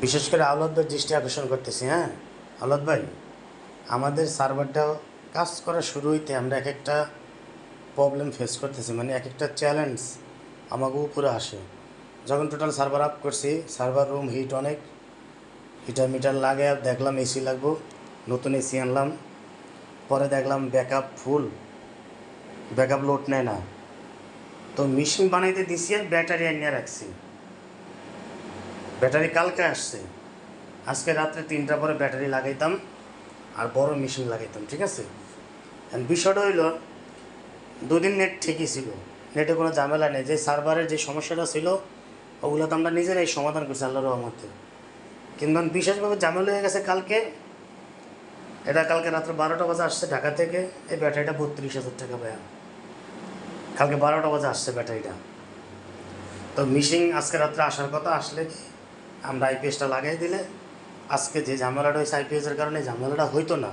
বিশেষ করে আওলাদ ভাই দৃষ্টি আকর্ষণ করতেছি। হ্যাঁ আওলাদ ভাই, আমাদের সার্ভারটা কাজ করা শুরু হইতে আমরা এক একটা প্রবলেম ফেস করতেছি, মানে এক একটা চ্যালেঞ্জ আমাকে উপরে আসে। যখন টোটাল সার্ভার আপ করছি, সার্ভার রুম হিট অনেক, হিটার মিটার লাগে, দেখলাম এসি লাগবো, নতুন এসি আনলাম। পরে দেখলাম ব্যাকআপ ফুল, ব্যাকআপ লোড নেয় না। তো মেশিন বানাইতে দিছি আর ব্যাটারি আনিয়ে রাখছি। ব্যাটারি কালকে আসছে, আজকে রাত্রে 3টার পরে ব্যাটারি লাগাইতাম আর বড় মেশিন লাগাইতাম, ঠিক আছে। বিষয়টা হইল 2 দিন নেট ঠিকই ছিল, নেটে কোনো ঝামেলা নেই। যে সার্ভারের যে সমস্যাটা ছিল ওগুলো তো আমরা নিজেরাই সমাধান করছি আল্লাহর রহমতে। কিন্তু বিশেষভাবে ঝামেলা হয়ে গেছে কালকে। এটা কালকে রাত্রে 12টা বাজে আসছে ঢাকা থেকে, এই ব্যাটারিটা 32,000 টাকা ভাইয়া। কালকে 12টা বাজে আসছে ব্যাটারিটা। তো মিশিং আজকে রাত্রে আসার কথা, আসলে কি আমরা আইপিএসটা লাগাই দিলে আজকে যে ঝামেলাটা হয়েছে আইপিএসের কারণে ঝামেলাটা হইতো না।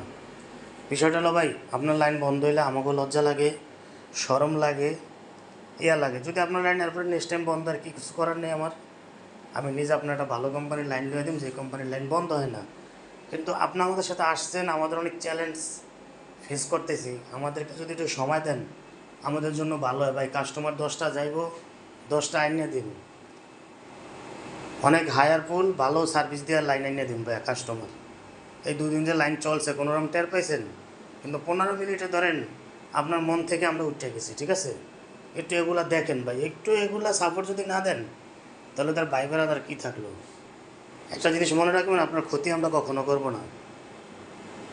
বিষয়টা হলো ভাই, আপনার লাইন বন্ধ হইলে আমাকেও লজ্জা লাগে, শরম লাগে, ইয়া লাগে। যদি আপনার লাইন এরপরে নেক্সট টাইম বন্ধ, আর কি কিছু করার নেই আমার। আমি নিজে আপনার একটা ভালো কোম্পানির লাইন লিয়ে দিই, যে কোম্পানির লাইন বন্ধ হয় না। কিন্তু আপনি আমাদের সাথে আসছেন, আমাদের অনেক চ্যালেঞ্জ ফেস করতেছি, আমাদেরকে যদি একটু সময় দেন আমাদের জন্য ভালো হয় ভাই। কাস্টমার 10টা যাইব, 10টা আইনে দিন, অনেক হায়ার ফুল ভালো সার্ভিস দেওয়ার লাইন আইনে দিন ভাই কাস্টমার। এই 2 দিন যে লাইন চলছে কোনোরকম টের পাইছেন, কিন্তু 15 মিনিটে ধরেন আপনার মন থেকে আমরা উঠে গেছি, ঠিক আছে। একটু এগুলা দেখেন ভাই, একটু এগুলা সাপোর্ট যদি না দেন তাহলে তার ভাই বেড়াদার কী থাকলো। একটা জিনিস মনে রাখবেন, আপনার ক্ষতি আমরা কখনো করবো না।